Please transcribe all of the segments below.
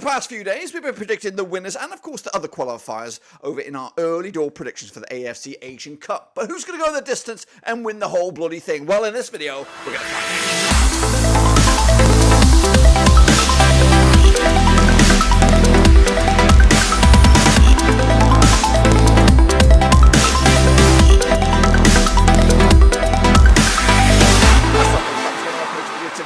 past few days, we've been predicting the winners and, of course, the other qualifiers over in our early door predictions for the AFC Asian Cup. But who's going to go the distance and win the whole bloody thing? Well, in this video, we're going to find out.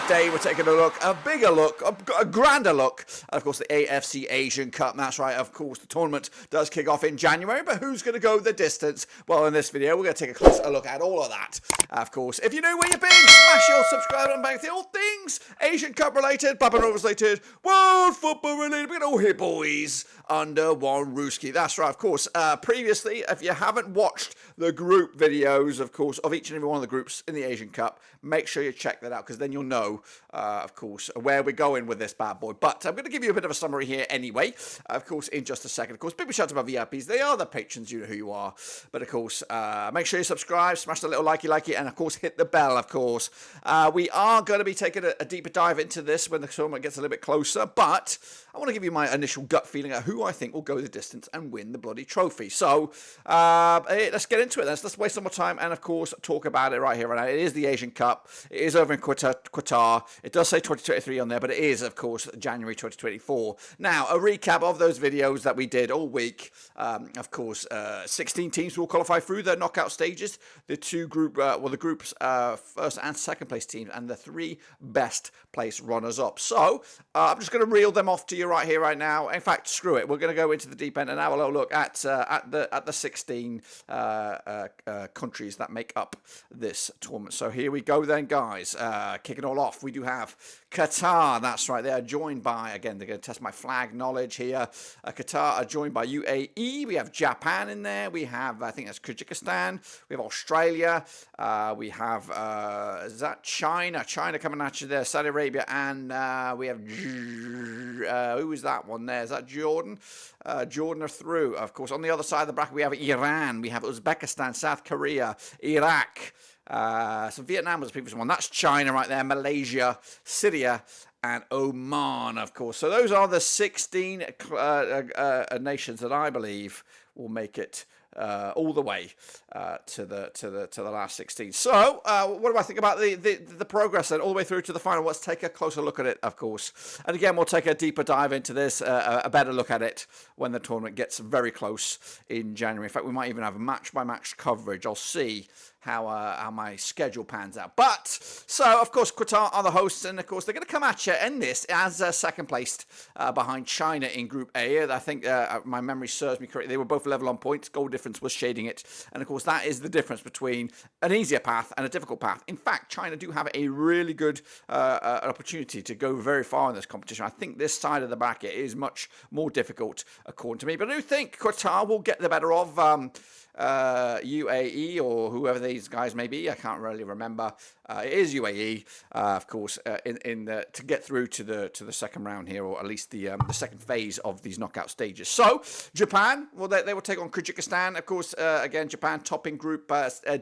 Today we're taking a bigger look, a grander look, of course, the AFC Asian Cup. That's right, of course, the tournament does kick off in January, but who's going to go the distance? Well, in this video, we're going to take a closer look at all of that. Of course, if you know where you've been, smash your subscribe button back to all things Asian Cup related, Papa Novas related, world football related. We're all here, boys, under one Rooski. That's right, of course. Previously, if you haven't watched the group videos, of course, of each and every one of the groups in the Asian Cup, make sure you check that out, because then you'll know, of course, where we're going with this bad boy. But I'm going to give you a bit of a summary here anyway, of course, in just a second. Of course, big shout out to my VIPs. They are the patrons, you know who you are. But, of course, make sure you subscribe, smash the little likey, and, of course, hit the bell, of course. We are going to be taking a deeper dive into this when the tournament gets a little bit closer, but I want to give you my initial gut feeling of who I think will go the distance and win the bloody trophy. So, let's get into it. Let's waste some more time and, of course, talk about it right here, right now. It is the Asian Cup. It is over in Qatar. It does say 2023 on there, but it is, of course, January 2024. Now, a recap of those videos that we did all week. Of course, 16 teams will qualify through the knockout stages. The the groups first and second place teams, and the three best place runners up. So, I'm just going to reel them off to you right here, right now. In fact, screw it. We're going to go into the deep end and have a little look at the 16 countries that make up this tournament. So here we go then, guys. Kicking all off, we do have Qatar. That's right. They are joined by, again, they're going to test my flag knowledge here. Qatar are joined by UAE. We have Japan in there. We have, I think that's Kyrgyzstan. We have Australia. We have, is that China? China coming at you there. Saudi Arabia. And we have, who is that one there? Is that Jordan? Jordan are through. Of course, on the other side of the bracket, we have Iran. We have Uzbekistan, South Korea, Iraq. So Vietnam was the previous one. That's China right there, Malaysia, Syria, and Oman, of course. So those are the 16 nations that I believe will make it all the way to the last 16. So, what do I think about the progress then, all the way through to the final? Let's take a closer look at it, of course. And again, we'll take a deeper dive into this, a better look at it when the tournament gets very close in January. In fact, we might even have a match-by-match coverage. I'll see how my schedule pans out. But, so, of course, Qatar are the hosts, and, of course, they're going to come at you in this as second placed behind China in Group A. I think my memory serves me correctly. They were both level on points. Goal difference was shading it. And, of course, that is the difference between an easier path and a difficult path. In fact, China do have a really good opportunity to go very far in this competition. I think this side of the bracket is much more difficult, according to me. But I do think Qatar will get the better of UAE or whoever these guys may be. I can't really remember. It is UAE, of course, to get through to the second round here, or at least the second phase of these knockout stages. So Japan, well, they will take on Kyrgyzstan, of course. Again, Japan topping Group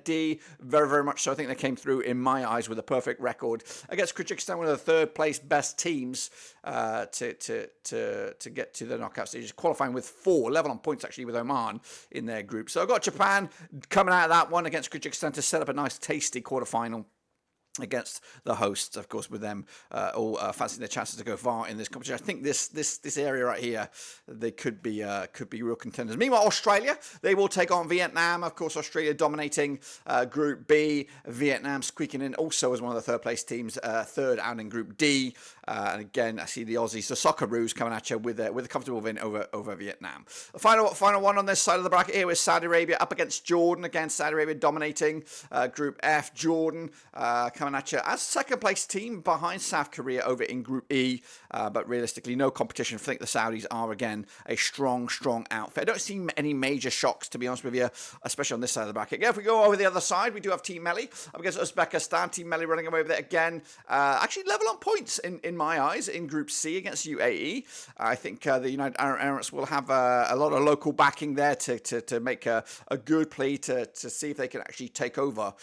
D, very, very much so. I think they came through in my eyes with a perfect record against Kyrgyzstan, one of the third place best teams to get to the knockout stages, qualifying with 4 level on points actually with Oman in their group. So I've got Japan coming out of that one against Kyrgyzstan to set up a nice tasty quarterfinal against the hosts, of course, with them all fancying their chances to go far in this competition. I think this area right here, they could be real contenders. Meanwhile, Australia, they will take on Vietnam. Of course, Australia dominating Group B. Vietnam squeaking in also as one of the third place teams, third out in Group D. And again, I see the Aussies, the Socceroos, coming at you with a comfortable win over Vietnam. The final one on this side of the bracket here is Saudi Arabia up against Jordan. Again, Saudi Arabia dominating Group F. Jordan coming at you as second place team behind South Korea over in Group E, but realistically no competition. I think the Saudis are again a strong outfit. I don't see any major shocks, to be honest with you, especially on this side of the bracket. Again, if we go over the other side, we do have Team Melli up against Uzbekistan. Team Melli running away with it again, actually level on points in in my eyes, in Group C against UAE. I think the United Arab Emirates will have a lot of local backing there to make a good plea to see if they can actually take over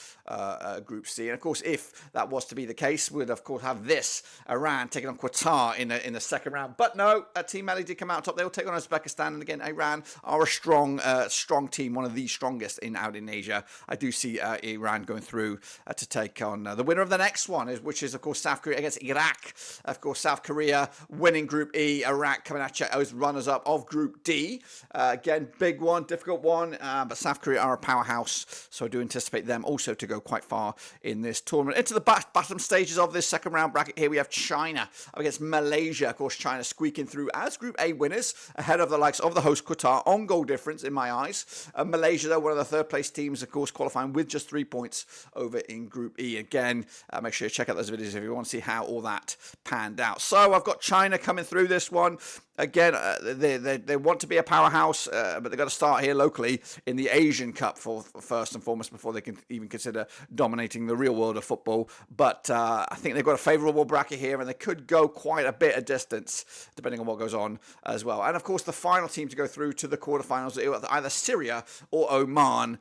Group C. And of course, if that was to be the case, we'd of course have this Iran taking on Qatar in the second round. But no, Team Melli did come out top. They will take on Uzbekistan, and again, Iran are a strong team, one of the strongest out in Asia. I do see Iran going through to take on the winner of the next one, which is of course South Korea against Iraq. Of course, South Korea winning Group E, Iraq coming at you as runners-up of Group D. Again, big one, difficult one, but South Korea are a powerhouse, so I do anticipate them also to go quite far in this tournament. Into the bottom stages of this second round bracket here, we have China up against Malaysia. Of course, China squeaking through as Group A winners ahead of the likes of the host Qatar on goal difference in my eyes. Malaysia, though, one of the third place teams, of course, qualifying with just 3 points over in Group E. Again, make sure you check out those videos if you want to see how all that panned out. So I've got China coming through this one. Again, they want to be a powerhouse, but they've got to start here locally in the Asian Cup first and foremost before they can even consider dominating the real world of football. But I think they've got a favourable bracket here, and they could go quite a bit of distance depending on what goes on as well. And of course, the final team to go through to the quarterfinals are either Syria or Oman.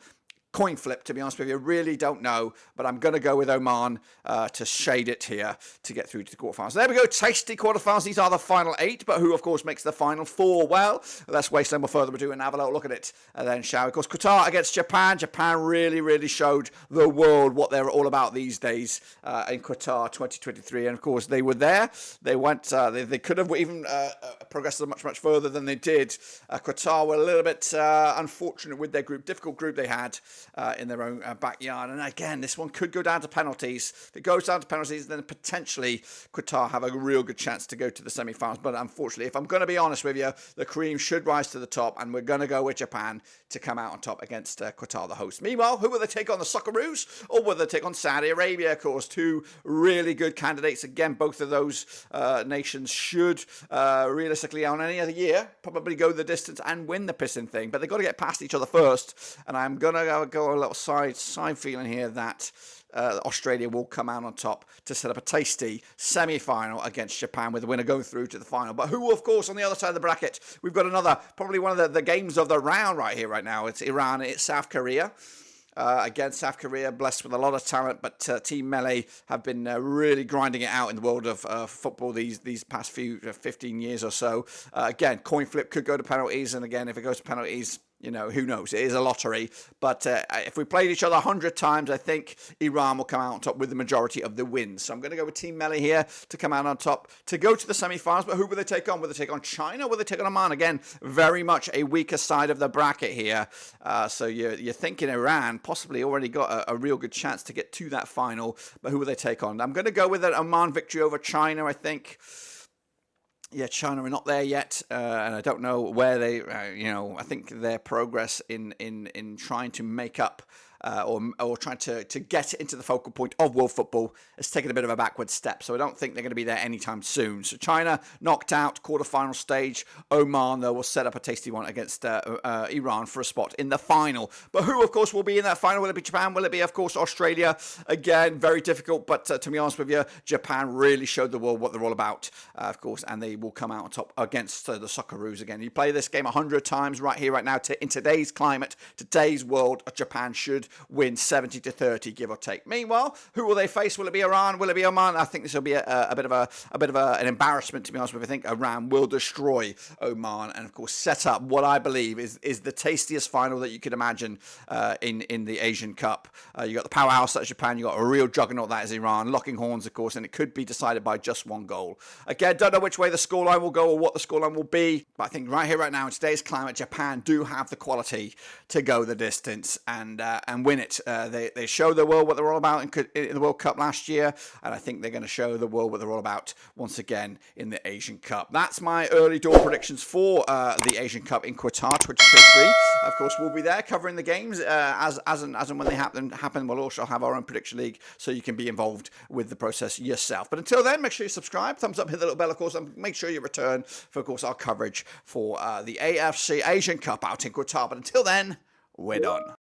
Coin flip, to be honest with you. Really don't know, but I'm going to go with Oman to shade it here to get through to the quarterfinals. There we go, tasty quarterfinals. These are the final 8, but who, of course, makes the final 4? Well, let's waste no more further ado and have a little look at it, and then shall we? Of course, Qatar against Japan. Japan really showed the world what they're all about these days in Qatar 2023, and of course, they were there. They went. They could have even progressed much further than they did. Qatar were a little bit unfortunate with their group, difficult group they had. In their own backyard. And again, this one could go down to penalties. If it goes down to penalties, then potentially Qatar have a real good chance to go to the semi-finals. But unfortunately, if I'm going to be honest with you, the cream should rise to the top, and we're going to go with Japan to come out on top against Qatar, the host. Meanwhile, who will they take on, the Socceroos, or will they take on Saudi Arabia? Of course, two really good candidates. Again, both of those nations should realistically, on any other year, probably go the distance and win the pissing thing. But they've got to get past each other first, and I'm going to go a little side feeling here that Australia will come out on top to set up a tasty semi-final against Japan, with the winner going through to the final. But who, of course, on the other side of the bracket, we've got another, probably one of the games of the round right here, right now. It's Iran, it's South Korea. Again, South Korea, blessed with a lot of talent, but Team Melli have been really grinding it out in the world of football these past 15 years or so. Again, coin flip could go to penalties, and again, if it goes to penalties, you know, who knows? It is a lottery. But if we played each other 100 times, I think Iran will come out on top with the majority of the wins. So I'm going to go with Team Melli here to come out on top to go to the semi-finals. But who will they take on? Will they take on China? Will they take on Oman? Again, very much a weaker side of the bracket here. So you're thinking Iran possibly already got a real good chance to get to that final. But who will they take on? I'm going to go with an Oman victory over China, I think. Yeah, China are not there yet, and I don't know where they, I think their progress in trying to make up or trying to get into the focal point of world football has taken a bit of a backward step. So I don't think they're going to be there anytime soon. So China knocked out, quarterfinal stage. Oman, though, will set up a tasty one against Iran for a spot in the final. But who, of course, will be in that final? Will it be Japan? Will it be, of course, Australia? Again, very difficult. But to be honest with you, Japan really showed the world what they're all about, of course, and they will come out on top against the Socceroos again. You play this game 100 times right here, right now. In today's climate, today's world, Japan should win 70-30, give or take. Meanwhile, who will they face? Will it be Iran? Will it be Oman? I think this will be a bit of an embarrassment, to be honest with you. I think Iran will destroy Oman and, of course, set up what I believe is the tastiest final that you could imagine in the Asian Cup. You got the powerhouse that's Japan. You got a real juggernaut that is Iran, locking horns, of course, and it could be decided by just one goal. Again, don't know which way the scoreline will go or what the scoreline will be, but I think right here, right now, in today's climate, Japan do have the quality to go the distance and win it. They showed the world what they're all about in the World Cup last year, and I think they're going to show the world what they're all about once again in the Asian Cup. That's my early door predictions for the Asian Cup in Qatar 2023. Of course, we'll be there covering the games as and when they happen. We'll also have our own prediction league, so you can be involved with the process yourself. But until then, make sure you subscribe, thumbs up, hit the little bell, of course, and make sure you return for, of course, our coverage for the AFC Asian Cup out in Qatar. But until then, we're done.